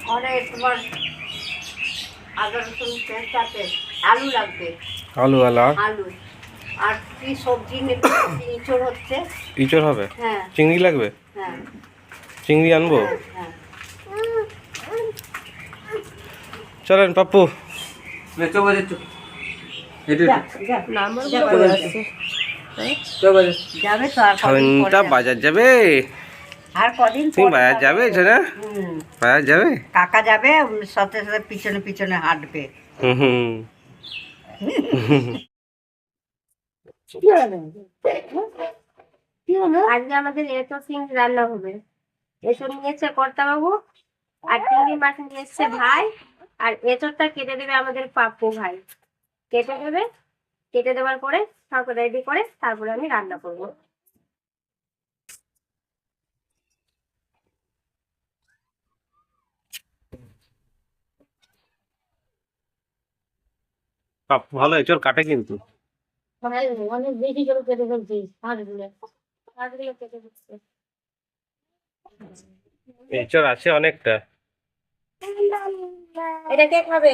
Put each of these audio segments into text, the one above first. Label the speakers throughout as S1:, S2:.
S1: ঘরে তোমার আদা রসুন পেঁয়াজ আছে, আলু লাগবে,
S2: আলু আলা
S1: আলু আর কি সবজি নেবে? ইঁচড় হচ্ছে।
S2: ইঁচড় হবে?
S1: হ্যাঁ
S2: চিংড়ি লাগবে?
S1: হ্যাঁ
S2: চিংড়ি আনবো?
S1: হ্যাঁ হ্যাঁ।
S2: চলেন পাপ্পু।
S1: যাবে তো আর কদিন পরে
S2: ছয়টা
S1: যাবে।
S2: বাজার যাবে?
S1: আর কদিন
S2: তুমি
S1: পরে
S2: বাজার যাবে না? বাজার যাবে?
S1: কাকা যাবে, ওর সাথে সাথে পিছনে পিছনে হাঁটবে।
S2: হুম।
S3: আজকে আমাদের এঁচোড় চিংড়ি রান্না হবে। এঁচোড় নিয়েছে কর্তাবাবু, আর চিংড়ি মাছ নিয়ে এসছে ভাই, আর এঁচোড়টা কেটে দেবে আমাদের পাপ্পু ভাই। কেটে দেবে, কেটে দেওয়ার পরে সব রেডি করে তারপরে আমি রান্না করব।
S2: পাপ্পু ভালো এঁচড় কাটে কিন্তু।
S3: অনেক বেশি করে কেটে ফেলছি, হাড়গুলো কেটে দিচ্ছে।
S2: এঁচড় আছে অনেকটা।
S3: এটা কে খাবে?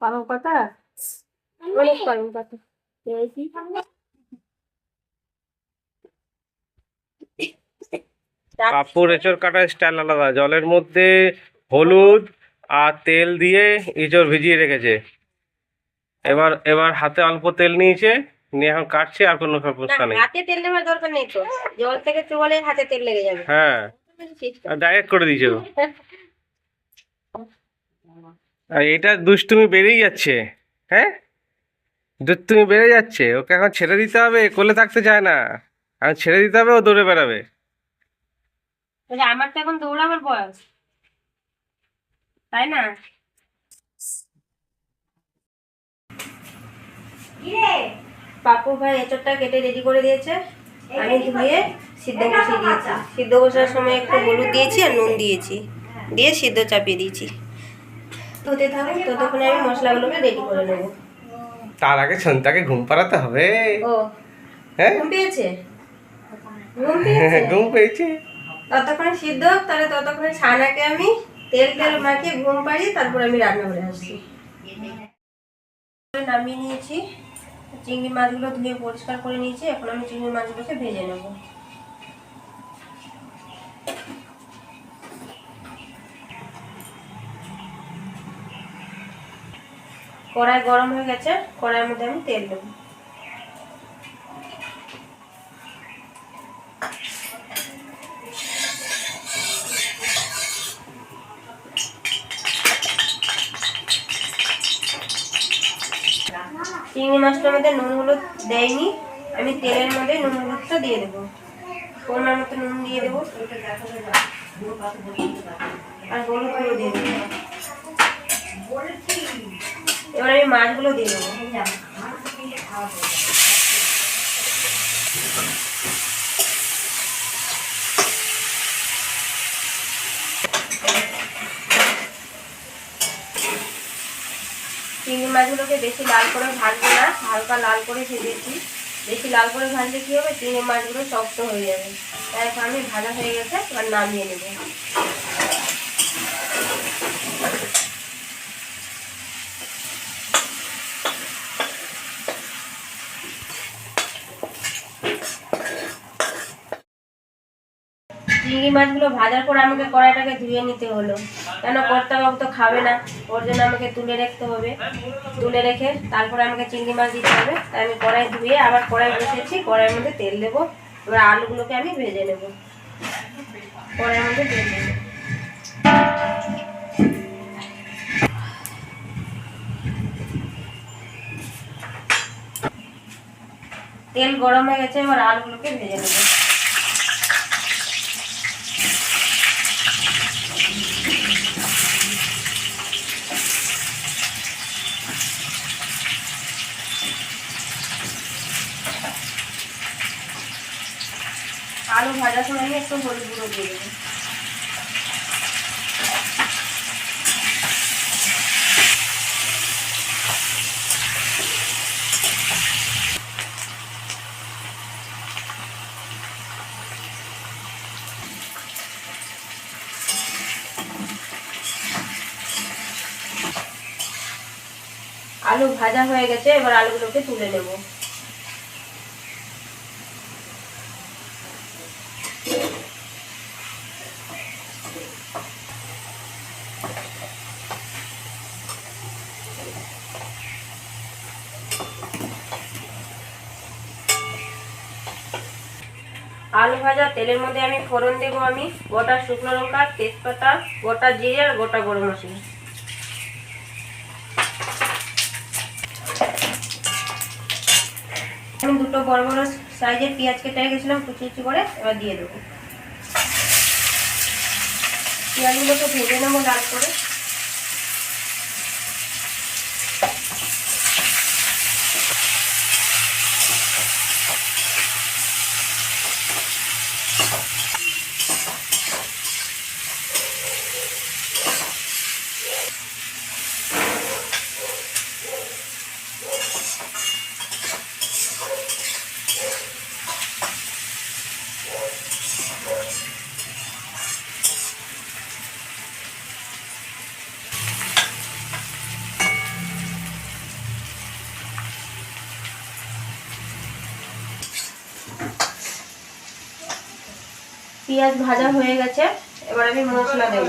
S1: পালং পাতা
S3: অনেক করেন কথা পেয়েছি।
S2: পাপ্পুর এঁচড় কাটার স্টাইল আলাদা। জলের মধ্যে হলুদ আর তেল দিয়ে এঁচড় ভিজিয়ে রেখেছে। এবার এবার হাতে অল্প তেল নিয়েছে, নিয়ে এখন কাটছে, আর কোনো সমস্যা নেই।
S3: হাতে তেল নেওয়ার দরকার নেই তো, জল থেকে চলে হাতে তেল লেগে যাবে।
S2: হ্যাঁ, ডাইরেক্ট করে দিয়েছে ও। আর এটা দুষ্টুমি বেড়েই যাচ্ছে। হ্যাঁ, দুষ্টুমি বেড়ে যাচ্ছে। ওকে এখন ছেড়ে দিতে হবে, কোলে থাকতে চায় না। এখন ছেড়ে দিতে হবে, ও দৌড়ে বেড়াবে।
S3: আমার তো এখন দৌড়াবার বয়স, তাই না? পাপু ভাই এঁচড়টা কেটে রেডি করে দিয়েছে, আমি ধুয়ে সিদ্ধ বসিয়ে দিয়েছি। সিদ্ধ বসার সময় একটু হলুদ দিয়েছি আর নুন দিয়েছি, দিয়ে সিদ্ধ চাপিয়ে দিয়েছি। হতে থাকুক, ততক্ষণে আমি মশলাগুলোকে রেডি করে নেবো।
S2: তার আগে সন্তাকে ঘুম পাড়াতে হবে।
S3: ও,
S2: হ্যাঁ,
S3: ঘুম পেয়েছে? ঘুম পেয়েছে?
S2: ঘুম পেয়েছে।
S3: ততক্ষণে সিদ্ধ হোক, তাহলে ততক্ষণে ছানাকে আমি তেল তেল মাখিয়ে ঘুম পাড়িয়ে তারপর আমি রান্না করে আসছি। নামিয়ে নিয়েছি, চিংড়ি মাছগুলো ধুয়ে পরিষ্কার করে নিয়েছি। এখন আমি চিংড়ি মাছগুলোকে ভেজে নেব। কড়াই গরম হয়ে গেছে, কড়াইয়ের মধ্যে আমি তেল দেবো। চিংড়ি মাছটার মধ্যে নুন হলুদ দেয়নি, আমি তেলের মধ্যে নুন হলুদটা দিয়ে দেবো। পরিমাণ মতো নুন দিয়ে দেবো, আর হলুদ গুঁড়ো দিয়ে দেবো। এবার আমি মাছগুলো দিয়ে দেবো। চিংড়ি মাছগুলোকে বেশি লাল করে ভাজবো না, হালকা লাল করে ভেজেছি। বেশি লাল করে ভাজলে কি হবে, চিংড়ি মাছগুলো শক্ত হয়ে যাবে। তাই আমি ভাজা হয়ে গেছে, এবার নামিয়ে নেব। চিংড়ি মাছগুলো ভাজার পর আমাকে কড়াইটাকে ধুয়ে নিতে হলো, কেন কর্তাবাবু তো খাবে না, ওর জন্য আমাকে তুলে রাখতে হবে। তুলে রেখে তারপরে আমাকে চিংড়ি মাছ দিতে হবে। তাই আমি কড়াই ধুয়ে আবার কড়াই বসেছি, কড়াইয়ের মধ্যে তেল দেবো। এবার আলুগুলোকে আমি ভেজে নেব কড়াইয়ের মধ্যে তেল দেবো। তেল গরম হয়ে গেছে, এবার আলুগুলোকে ভেজে নেব। আলু ভাজার সময় আমি একটু হলুদ গুঁড়ো দিয়ে দেবো। আলু ভাজা হয়ে গেছে, এবার আলুগুলোকে তুলে নেব। আলু ভাজা তেলের মধ্যে আমি ফোড়ন দেবো আমি গোটা শুকনো লঙ্কা, তেজপাতা, গোটা জিরে আর গোটা গরম মশলা। আমি দুটো বড় বড় সাইজের পেঁয়াজ কেটে রেখেছিলাম কুচি কুচি করে, এবার দিয়ে দেবো। পেঁয়াজগুলোকে ভেজে নেবো লাল করে। পেঁয়াজ ভাজা হয়ে গেছে, এবার আমি মশলা দেব।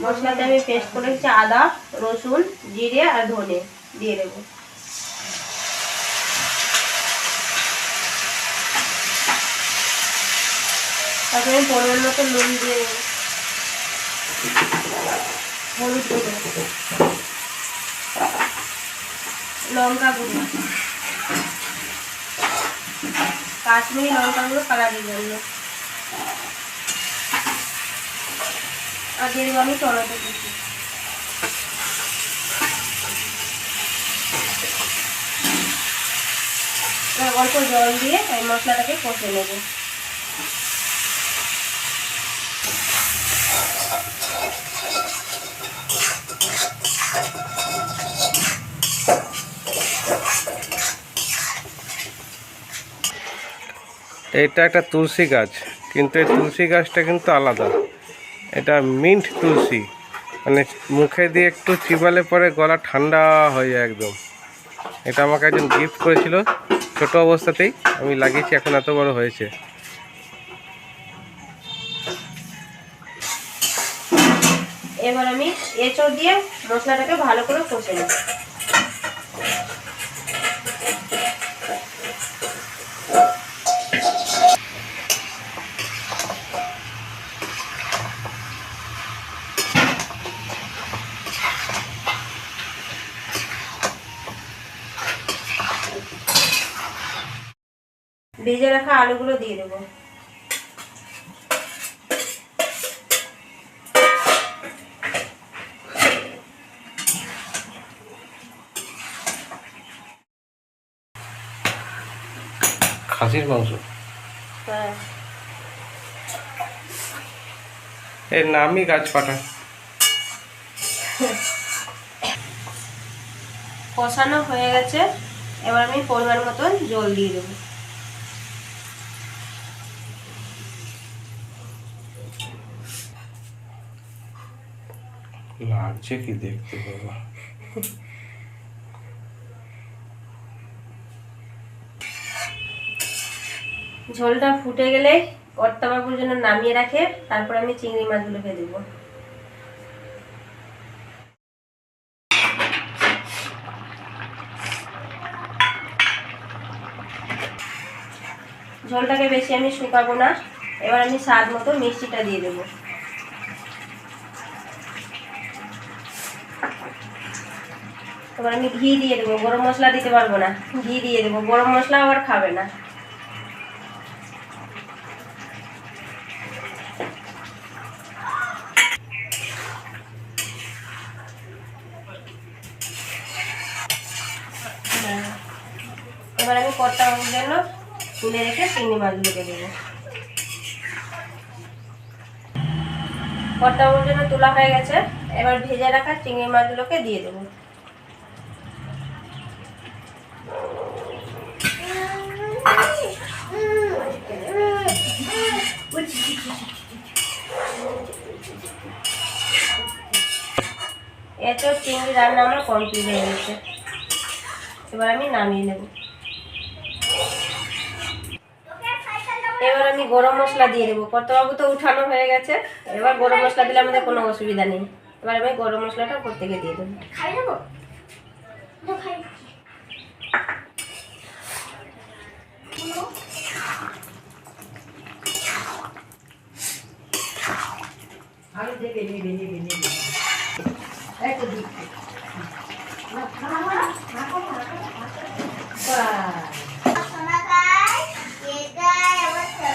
S3: মশলাতে আমি পেস্ট করে রেখেছি আদা, রসুন, জিরে আর ধনে দিয়ে দেবো। তারপরে আমি পরিমাণ মতো নুন দিয়ে দেবো, হলুদ দেবো, লঙ্কা গুঁড়ো, কাশ্মীরি লঙ্কা গুঁড়ো কালারের জন্য, আর দিয়ে দেবো আমি টমেটো কুচি। অল্প জল দিয়ে এই মশলাটাকে কষে নেব।
S2: এটা একটা তুলসী গাছ, কিন্তু এই তুলসী গাছটা কিন্তু আলাদা। এটা মিন্ট তুলসী, মানে মুখে দিয়ে একটু চিবালে পরে গলা ঠান্ডা হয়ে যায় একদম। এটা আমাকে একজন গিফট করেছিল ছোট অবস্থাতেই, আমি লাগিয়েছি, এখন এত বড় হয়েছে।
S3: এবার আমি এঁচড় দিয়ে মশলাটাকে ভালো করে কষে নেব। ভেজে রাখা আলুগুলো দিয়ে দেবো।
S2: খাসির মাংস,
S3: হ্যাঁ,
S2: এর নামই গাছ পাটা।
S3: কষানো হয়ে গেছে, এবার আমি পরিমাণ মতন জল দিয়ে দেবো।
S2: লাগছে কি দেখতে বাবা।
S3: ঝোলটা ফুটে গেলে কর্তাবাবুর জন্য নামিয়ে রাখে, তারপর আমি চিংড়ি মাছগুলোকে দেবো। ঝোলটাকে বেশি আমি শুকাবো না, এবার আমি স্বাদ মতো মিষ্টিটা দিয়ে দেবো। এবার আমি ঘি দিয়ে দেবো, গরম মশলা দিতে পারবো না, ঘি দিয়ে দেবো, গরম মশলা আবার খাবে না। এবার আমি কর্তাবাবুর জন্য তুলে রেখে চিংড়ি মাছগুলোকে দেবো। কর্তাবাবুর জন্য তোলা হয়ে গেছে, এবার ভেজে রাখা চিংড়ি মাছগুলোকে দিয়ে দেবো। এত চিংড়ি রান্না আমার কমপ্লিট হয়ে গেছে। এবার আমি নামিয়ে নেব। এবার আমি গরম মশলা দিয়ে দেবো। কর্তাবাবু তো উঠানো হয়ে গেছে, এবার গরম মশলা দিলে আমাদের কোনো অসুবিধা নেই। এবার আমি গরম মশলাটা উপর থেকে দিয়ে দেবো।
S1: আরো দেবে নেবে নেবে নেবে এই তো দিচ্ছি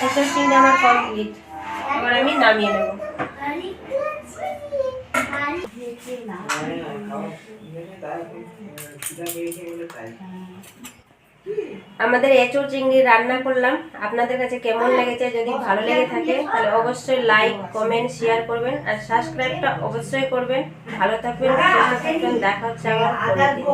S3: এসব চিংড়ি আমার কমপ্লিট। এবার আমি নামিয়ে নেব। আমাদের এঁচোড় চিংড়ি রান্না করলাম, আপনাদের কাছে কেমন লেগেছে? যদি ভালো লেগে থাকে তাহলে অবশ্যই লাইক, কমেন্ট, শেয়ার করবেন আর সাবস্ক্রাইবটা অবশ্যই করবেন। ভালো থাকবেন, সুস্থ থাকবেন। দেখা হচ্ছে আবার পরের দিন।